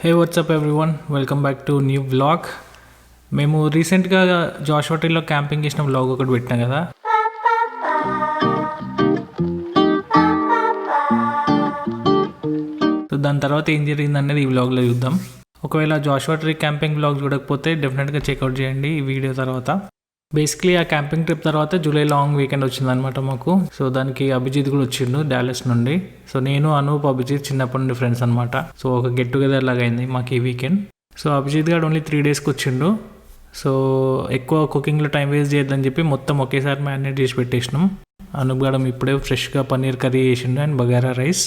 Hey WhatsApp everyone, welcome back to new vlog. మేము రీసెంట్గా Jashuva ట్రీలో camping చేసిన వ్లాగ్ ఒకటి పెట్టినాం కదా. సో దాని తర్వాత ఏం జరిగింది అనేది ఈ వ్లాగ్లో చూద్దాం. ఒకవేళ జాషువా ట్రీ క్యాంపింగ్ వ్లాగ్ చూడకపోతే డెఫినెట్గా చెక్అవుట్ చేయండి ఈ వీడియో తర్వాత. బేసిక్లీ ఆ క్యాంపింగ్ ట్రిప్ తర్వాత జూలై లాంగ్ వీకెండ్ వచ్చిందనమాట మాకు. సో దానికి అభిజిత్ కూడా వచ్చిండు డాలస్ నుండి. సో నేను అనూప్ అభిజిత్ చిన్నప్పటి నుండి ఫ్రెండ్స్ అనమాట. సో ఒక గెట్ టుగెదర్ లాగా అయింది మాకు ఈ వీకెండ్. సో అభిజిత్ గారు ఓన్లీ 3 డేస్కి వచ్చిండు. సో ఎక్కువ కుకింగ్లో టైం వేస్ట్ చేయొద్దని చెప్పి మొత్తం ఒకేసారి మ్యారినేట్ చేసి పెట్టేసినాం. అనూప్ గారు ఇప్పుడే ఫ్రెష్గా పన్నీర్ కర్రీ చేసిండు అండ్ బగారా రైస్.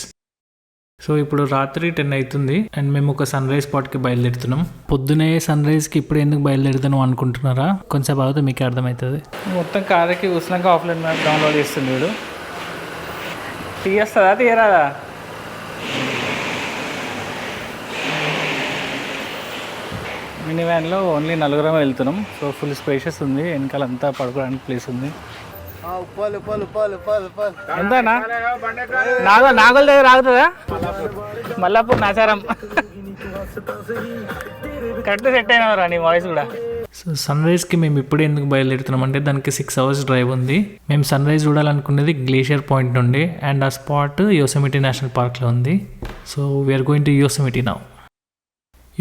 సో ఇప్పుడు రాత్రి 10 అవుతుంది అండ్ మేము ఒక సన్ రైజ్ స్పాట్కి బయలుదేరుతున్నాం. పొద్దునే సన్ రైజ్కి ఇప్పుడు ఎందుకు బయలుదేరుతున్నాం అనుకుంటున్నారా? కొంచెం బాగా మీకు అర్థమవుతుంది. మొత్తం కార్కి కూర్చున్నాక ఆఫ్లైన్ మ్యాప్ డౌన్లోడ్ చేస్తుంది వీడు. తీయేస్తుందా తీయరాదా? మినీ వ్యాన్లో ఓన్లీ 4 వెళ్తున్నాం. సో ఫుల్ స్పేషియస్ ఉంది, వెనకాలంతా పడుకోవడానికి ప్లేస్ ఉంది. ఎంతనా నాగోల్ దగ్గర ఆగుతుందా? మల్లాపూర్ నాచారం కరెక్ట్ సెట్ అయినవరా నీ వాయిస్ కూడా. సో సన్ రైజ్కి మేము ఇప్పుడు ఎందుకు బయలుదేరుతున్నాం అంటే దానికి 6 hours డ్రైవ్ ఉంది. మేము సన్ రైజ్ చూడాలనుకునేది గ్లేషియర్ పాయింట్ నుండి అండ్ ఆ స్పాట్ యోసెమిటీ నేషనల్ పార్క్లో ఉంది. So we're going to Yosemite now.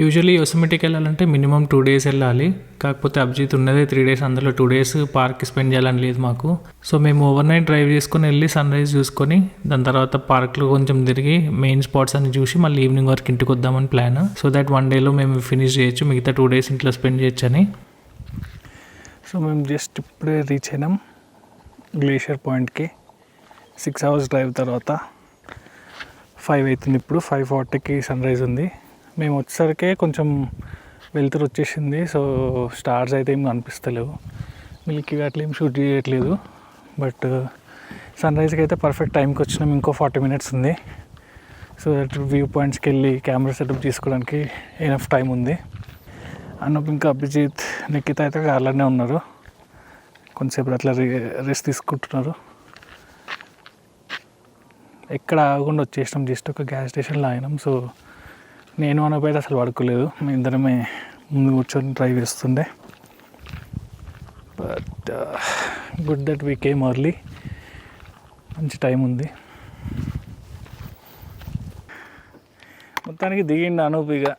Usually యోసెమిటీకి వెళ్ళాలంటే మినిమం 2 days వెళ్ళాలి. కాకపోతే అభిజిత్ ఉన్నదే 3 days, అందులో 2 days పార్క్కి స్పెండ్ చేయాలని లేదు మాకు. సో మేము ఓవర్నైట్ డ్రైవ్ చేసుకొని వెళ్ళి సన్ రైజ్ చూసుకొని దాని తర్వాత పార్క్లో కొంచెం తిరిగి మెయిన్ స్పాట్స్ అన్ని చూసి మళ్ళీ ఈవినింగ్ వరకు ఇంటికి వద్దామని ప్లాన్. సో దట్ 1 dayలో మేము ఫినిష్ చేయొచ్చు, మిగతా 2 days ఇంట్లో స్పెండ్ చేయొచ్చు అని. సో మేము జస్ట్ ఇప్పుడే రీచ్ అయినాం గ్లేషియర్ పాయింట్కి. 6 hours డ్రైవ్ తర్వాత 5 అవుతుంది. ఇప్పుడు 5:40కి సన్ రైజ్ ఉంది. మేము వచ్చేసరికి కొంచెం వెలుతురు వచ్చేసింది. సో స్టార్స్ అయితే ఏం కనిపిస్తలేవు, మిల్కీ అట్లా ఏం షూట్ చేయట్లేదు. బట్ సన్ రైజ్కి అయితే పర్ఫెక్ట్ టైంకి వచ్చినాం. ఇంకో 40 minutes ఉంది. సో దట్ వ్యూ పాయింట్స్కి వెళ్ళి కెమెరా సెటప్ చేసుకోవడానికి ఎనఫ్ టైం ఉంది. అన్నప్పుడు ఇంకా అభిజిత్ నిఖిత అయితే కార్లోనే ఉన్నారు. కొంతసేపు అట్లా రెస్ట్ తీసుకుంటున్నారు. ఎక్కడ ఆగకుండా వచ్చేసినాం, జస్ట్ ఒక గ్యాస్ స్టేషన్లో ఆగినాం. సో నేను అనపోయితే అసలు పడుకోలేదు, మేము ఇద్దరమే ముందు కూర్చొని డ్రైవ్ చేస్తుండే. But good that we came early, మంచి టైం ఉంది. మొత్తానికి దిగిండి అనూప్. ఇక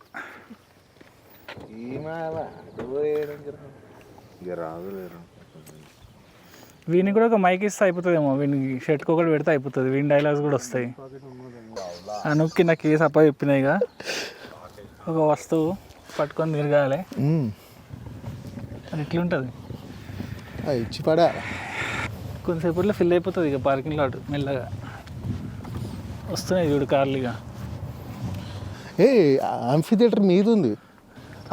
వీని కూడా ఒక మైక్ ఇస్తే అయిపోతుందేమో, వీనికి షర్ట్కి ఒకటి పెడితే అయిపోతుంది, వీని డైలాగ్స్ కూడా వస్తాయి. అనూప్కి నాకు కేసు అప్ప చెప్పినాయి. ఇక ఒక వస్తువు పట్టుకొని తిరగాలి, అది ఎట్లుంటుంది ఇచ్చి పడా కొంతసేపట్లో ఫిల్ అయిపోతుంది. ఇక పార్కింగ్ లాట్ మెల్లగా వస్తున్నాయి చూడు కార్లు. ఇక యాంఫీ థియేటర్ మీద ఉంది,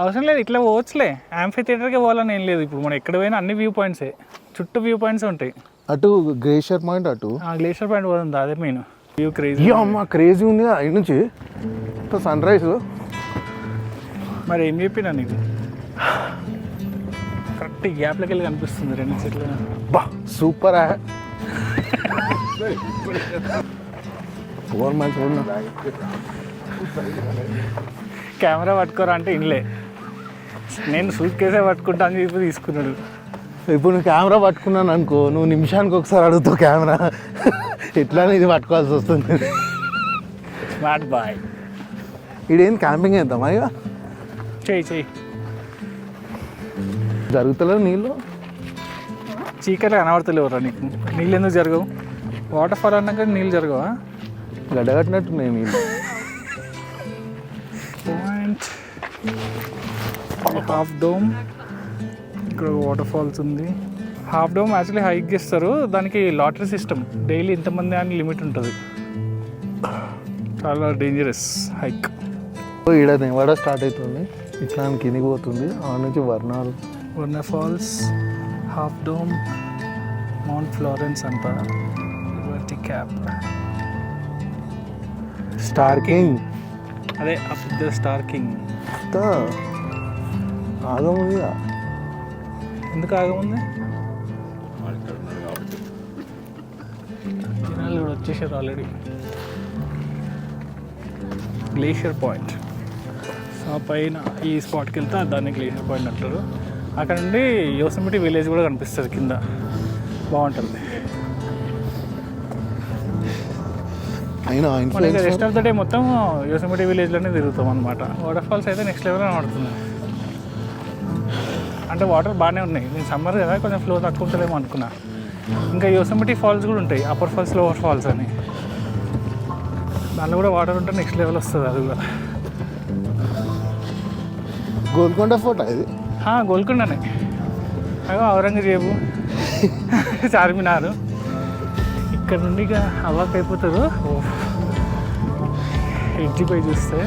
అవసరం లేదు, ఇట్లా పోవచ్చులే. యాంఫీ థియేటర్కే పోవాలని ఏం లేదు. ఇప్పుడు మనం ఎక్కడ పోయినా అన్ని వ్యూ పాయింట్సే, చుట్టూ వ్యూ పాయింట్స్ ఉంటాయి. అటు గ్లేషియర్ పాయింట్, అటు గ్లేషియర్ పాయింట్ పోతుంది, అదే మెయిన్ వ్యూ. క్రేజీ అమ్మ, క్రేజీ ఉంది అటు నుంచి సన్ రైజ్. మరి ఏం చెప్పినా నీకు? కరెక్ట్ గ్యాప్లోకి వెళ్ళి కనిపిస్తుంది 2 సెట్లు. బా సూపర్. ఫోన్ మంచి కెమెరా పట్టుకోరా అంటే ఇన్లే, నేను సూట్ కేసే పట్టుకుంటా అని చెప్పి తీసుకున్నాడు. ఇప్పుడు నువ్వు కెమెరా పట్టుకున్నాను అనుకో, నువ్వు నిమిషానికి ఒకసారి అడుగుతావు కెమెరా, ఎట్లానే ఇది పట్టుకోవాల్సి వస్తుంది. Smart boy. ఇదేం క్యాంపింగ్ చేద్దామా? ఇక చెయ్యి జరుగుతలేవు నీళ్ళు, చీకట్లో కనబడతలేవురా నీకు. నీళ్ళు ఎందుకు జరగవు? వాటర్ ఫాల్ అన్నాక నీళ్ళు జరగవా? గడ్డగట్టినట్టున్నాయి నీళ్ళు. పాయింట్ హాఫ్ డోమ్, ఇక్కడ వాటర్ ఫాల్స్ ఉంది. హాఫ్ డోమ్ యాక్చువల్లీ హైక్ చేస్తారు, దానికి లాటరీ సిస్టమ్, డైలీ ఇంతమంది అని లిమిట్ ఉంటుంది. చాలా డేంజరస్ హైక్. ఈడ నెవాడ స్టార్ట్ అవుతుంది, ఇట్లా కిందికి పోతుంది, ఆ నుంచి Vernal Falls, half Dome, Mount Florence అంట, లిబర్టీ క్యాప్, స్టార్ కింగ్. అదే పెద్ద స్టార్ కింగ్. ఆగముంది, ఎందుకు ఆగముంది? జనాలు కూడా వచ్చేసారు ఆల్రెడీ. Glacier point. సో ఆ పైన ఈ స్పాట్కి వెళ్తే దాన్ని గ్లేషియర్ పాయింట్ అంటారు. అక్కడ నుండి యోసెమిటీ విలేజ్ కూడా కనిపిస్తుంది కింద, బాగుంటుంది. అయినా మనకి రెస్ట్ ఆఫ్ ద డే మొత్తం యోసెమిటీ విలేజ్లోనే తిరుగుతాం అనమాట. వాటర్ ఫాల్స్ అయితే నెక్స్ట్ లెవెల్ కనబడుతుంది. అంటే వాటర్ బాగానే ఉన్నాయి. నేను సమ్మర్ కదా కొంచెం ఫ్లో తక్కువ ఉంటుందేమో అనుకున్నా. ఇంకా యోసెమిటీ ఫాల్స్ కూడా ఉంటాయి, అప్పర్ ఫాల్స్ లోవర్ ఫాల్స్ అని. దానిలో కూడా వాటర్ ఉంటే నెక్స్ట్ లెవెల్ వస్తుంది. అది కూడా గోల్కొండ ఫోర్ట్ ఇది. గోల్కొండనే. అదో ఔరంగజేబు, చార్మినార్. ఇక్కడ నుండి ఇక అవాక్ అయిపోతారు ఎడ్జి పై చూస్తే.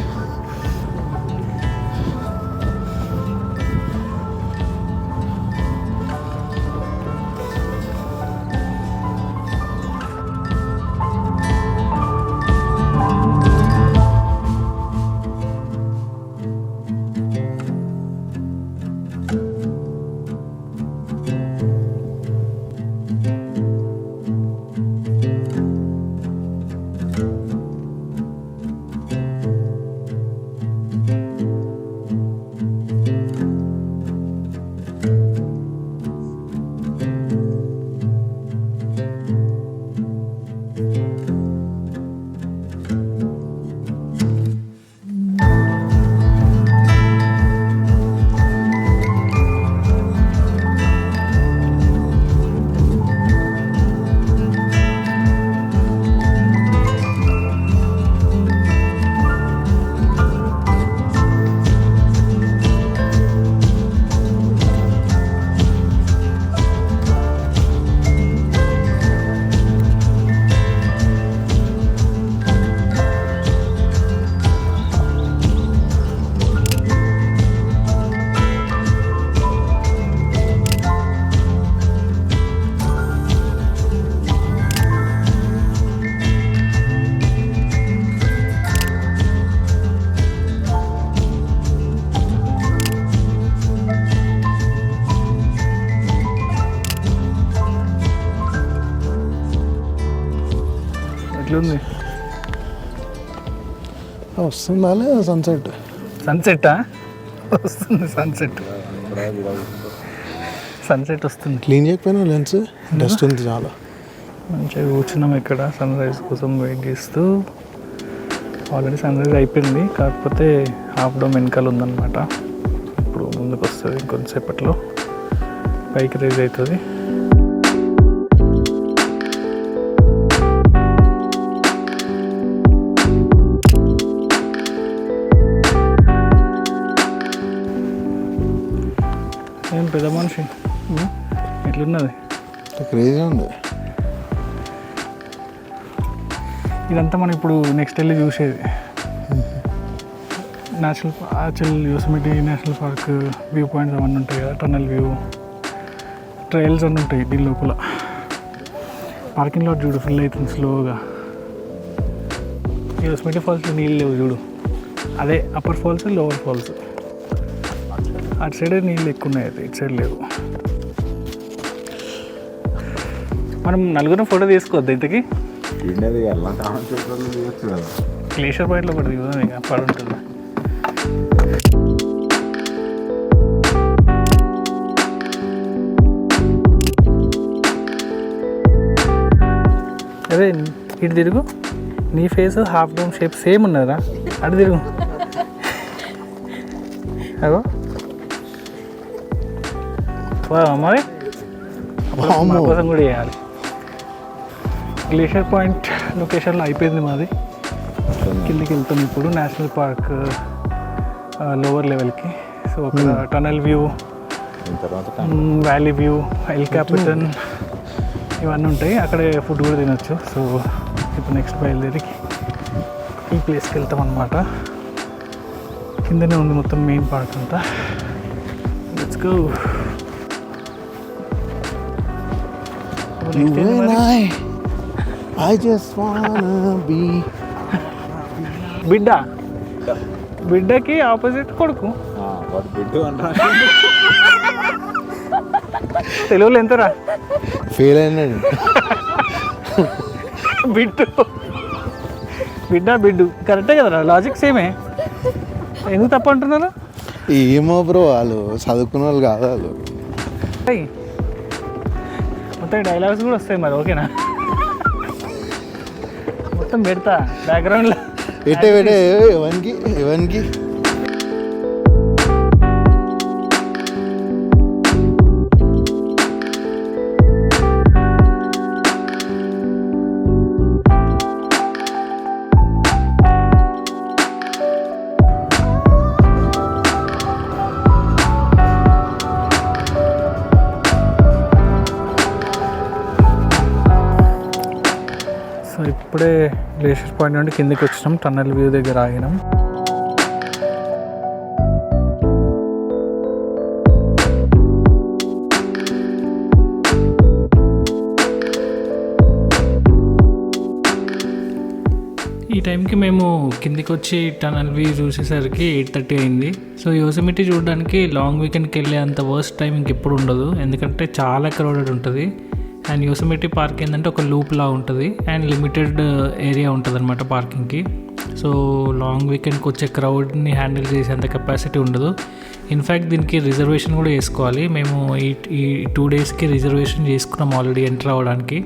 ఎట్లుంది? వస్తుందా సన్సెట్? సన్సెట్టా వస్తుంది? సన్సెట్ వస్తుంది. క్లీన్ చేయకపోయినా లెన్స్ డస్ట్ ఉంది చాలా. మంచిగా కూర్చున్నాం ఇక్కడ సన్ రైజ్ కోసం వెయిట్ చేస్తూ. ఆల్రెడీ సన్ రైజ్ అయిపోయింది, కాకపోతే హాఫ్ డోమ్ వెనకాల ఉందన్నమాట. ఇప్పుడు ముందుకు వస్తుంది, ఇంకొంతసేపట్లో పైకి రైజ్ అవుతుంది. ఏం పెద్ద మనిషి, ఎట్లున్నది? క్రేజీ ఉంది. ఇదంతా మనం ఇప్పుడు నెక్స్ట్ వెళ్ళి చూసేది. Actual Yosemite national park view points అవన్నీ ఉంటాయి కదా, టన్నల్ వ్యూ, ట్రయల్స్ అన్నీ ఉంటాయి దీని లోపల. పార్కింగ్ లాట్ చూడు ఫుల్ అవుతుంది స్లోగా. యోసెమిటీ ఫాల్స్లో నీళ్ళు లేవు చూడు, అదే అప్పర్ ఫాల్స్ లోవర్ ఫాల్స్. అటు సైడ్ నీళ్ళు ఎక్కువ ఉన్నాయి, అయితే ఇటు సైడ్ లేవు. మనం నలుగురం ఫోటో తీసుకోవద్దు ఇంతకీ. గ్లేషియర్ పాయింట్లో కూడా దిగుదాం, ఇక పడుంటుంది. అదే ఇటు తిరుగు, నీ face half dome shape same ఉన్నదిరా, అటు తిరుగు. అగో మరి మా కోసం కూడా చేయాలి. గ్లేషియర్ పాయింట్ లొకేషన్లో అయిపోయింది మాది. కిందికి వెళ్తాం ఇప్పుడు నేషనల్ పార్క్ లోవర్ లెవెల్కి. సో అక్కడ tunnel view, valley view, L Capital ఇవన్నీ ఉంటాయి. అక్కడే ఫుడ్ కూడా తినొచ్చు. సో ఇప్పుడు నెక్స్ట్ బయలుదేరి ఈ ప్లేస్కి వెళ్తాం అన్నమాట. కిందనే ఉంది మొత్తం మెయిన్ పార్క్ అంతా. Let's go. You and I just wanna be. బిడ్డకి ఆపోజిట్ కొడుకు. తెలుగులో ఎంతరా? ఫెయిల్ అయినాడు. బిడ్డు కరెక్టే కదరా, లాజిక్ సేమే. ఎందుకు తప్పు అంటున్నారు? ఏమో బ్రో, వాళ్ళు చదువుకున్న వాళ్ళు కాదు వాళ్ళు. మొత్తం డైలాగ్స్ కూడా వస్తాయి మరి, ఓకేనా? మొత్తం పెడతా బ్యాక్గ్రౌండ్లో. ఎట్టే పెట్టే ఎవరికి ఎవరికి సో ఇప్పుడే గ్లేషియర్ పాయింట్ నుండి కిందకి వచ్చినాం, టన్నల్ వ్యూ దగ్గర ఆగినాం. ఈ టైంకి మేము కిందికి వచ్చి టనల్ వ్యూ చూసేసరికి 8:30 అయింది. సో యోసెమిటీ చూడడానికి లాంగ్ వీకెండ్కి వెళ్ళే అంత వర్స్ట్ టైం ఇంకెప్పుడు ఉండదు, ఎందుకంటే చాలా క్రౌడెడ్ ఉంటుంది. అండ్ యోసెమిటీ పార్క్ ఏంటంటే ఒక లూప్ లా ఉంటుంది అండ్ లిమిటెడ్ ఏరియా ఉంటుంది అనమాట పార్కింగ్కి. సో లాంగ్ వీకెండ్కి వచ్చే క్రౌడ్ని హ్యాండిల్ చేసేంత కెపాసిటీ ఉండదు. ఇన్ఫ్యాక్ట్ దీనికి రిజర్వేషన్ కూడా చేసుకోవాలి. మేము ఈ 2 డేస్కి రిజర్వేషన్ చేసుకున్నాం ఆల్రెడీ ఎంటర్ అవ్వడానికి.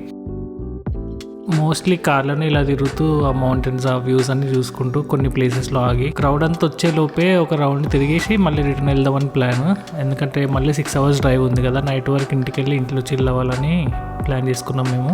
మోస్ట్లీ కార్లోనే ఇలా తిరుగుతూ ఆ మౌంటైన్స్, ఆ వ్యూస్ అన్ని చూసుకుంటూ కొన్ని ప్లేసెస్లో ఆగి క్రౌడ్ అంతా వచ్చే లోపే ఒక రౌండ్ తిరిగేసి మళ్ళీ రిటర్న్ వెళ్దామని ప్లాన్. ఎందుకంటే మళ్ళీ 6 hours డ్రైవ్ ఉంది కదా, నైట్ వరకు ఇంటికి వెళ్ళి ఇంట్లో చిల్ అవ్వాలని ప్లాన్ చేసుకున్నాం మేము.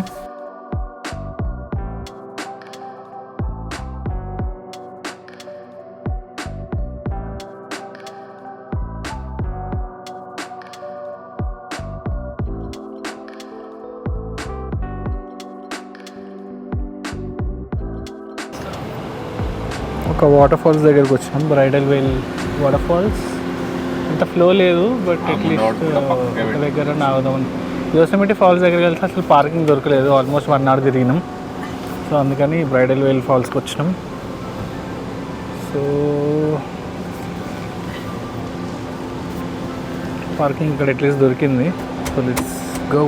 ఒక వాటర్ ఫాల్స్ దగ్గరకు వచ్చినాం, బ్రైడల్ వేల్ వాటర్ ఫాల్స్. అంత ఫ్లో లేదు, బట్ అట్లీస్ట్ ఒక దగ్గర ఆగుదాం. యోసెమిటీ ఫాల్స్ దగ్గరికి వెళ్తే అసలు పార్కింగ్ దొరకలేదు, ఆల్మోస్ట్ 1 hour తిరిగినాం. సో అందుకని బ్రైడల్ వేల్ ఫాల్స్కి వచ్చినాం. సో పార్కింగ్ ఇక్కడ అట్లీస్ట్ దొరికింది. So let's go.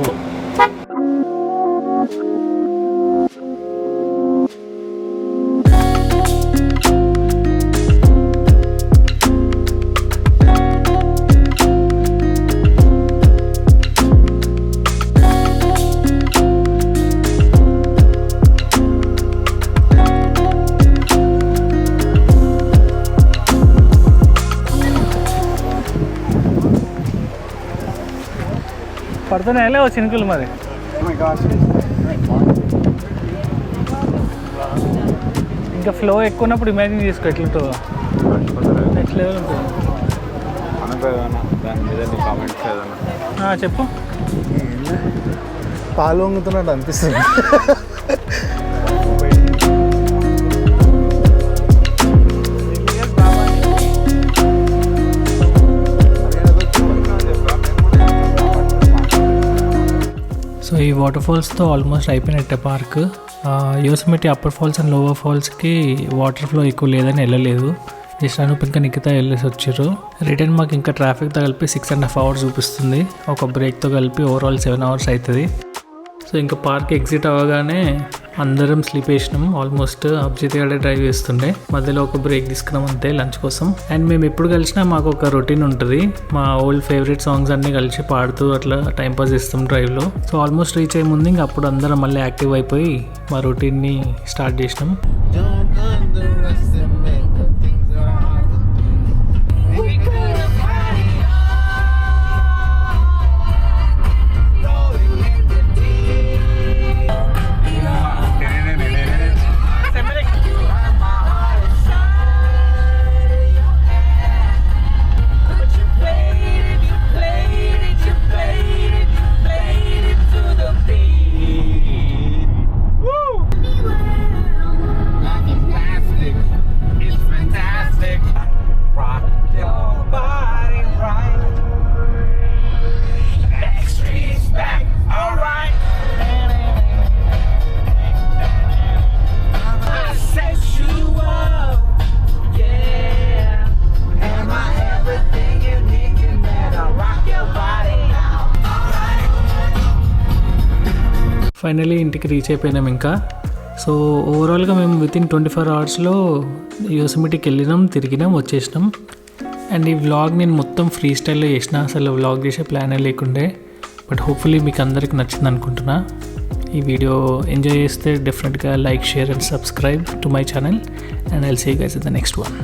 పడుతున్నాయలే చినుకులు మరి. ఇంకా ఫ్లో ఎక్కువ ఉన్నప్పుడు ఇమాజిన్ చేసుకో ఎట్లుంటుందో. నెక్స్ట్ లెవెల్ ఉంటుంది. చెప్పు. పాలు వంగుతున్నట్టు అనిపిస్తుంది. సో ఈ వాటర్ ఫాల్స్తో ఆల్మోస్ట్ అయిపోయినట్టే park. Yosemite upper falls and lower ఫాల్స్కి వాటర్ ఫ్లో ఎక్కువ లేదని వెళ్ళలేదు. జస్ట్ అనూప్ ఇంకా నిఖితా వెళ్ళేసి వచ్చారు. రిటర్న్ మాకు ఇంకా ట్రాఫిక్తో కలిపి 6.5 hours చూపిస్తుంది. ఒక బ్రేక్తో కలిపి ఓవరాల్ 7 hours అవుతుంది. సో ఇంకా పార్క్ ఎగ్జిట్ అవ్వగానే అందరం స్లీప్ వేసినాం. ఆల్మోస్ట్ అభిజిత్ గారే డ్రైవ్ చేస్తుండే, మధ్యలో ఒక బ్రేక్ తీసుకున్నాం అంతే లంచ్ కోసం. అండ్ మేము ఎప్పుడు కలిసినా మాకు ఒక రొటీన్ ఉంటుంది, మా ఓల్డ్ ఫేవరెట్ సాంగ్స్ అన్నీ కలిసి పాడుతూ అట్లా టైంపాస్ చేస్తాం డ్రైవ్లో. సో ఆల్మోస్ట్ రీచ్ అయ్యే ముందు ఇంకా అప్పుడు అందరం మళ్ళీ యాక్టివ్ అయిపోయి మా రొటీన్ని స్టార్ట్ చేసినాం. ఫైనలీ ఇంటికి రీచ్ అయిపోయినాం. ఇంకా సో ఓవరాల్గా మేము వితిన్ 24 అవర్స్లో యోసెమిటీకి వెళ్ళినాం, తిరిగినాం, వచ్చేసినాం. అండ్ ఈ వ్లాగ్ నేను మొత్తం ఫ్రీ స్టైల్లో చేసిన, అసలు వ్లాగ్ చేసే ప్లానే లేకుండే. బట్ హోప్ఫుల్లీ మీకు అందరికి నచ్చింది అనుకుంటున్నా. ఈ వీడియో ఎంజాయ్ చేస్తే డెఫినెట్గా like, share and subscribe to my channel. And I'll see you guys in the next one.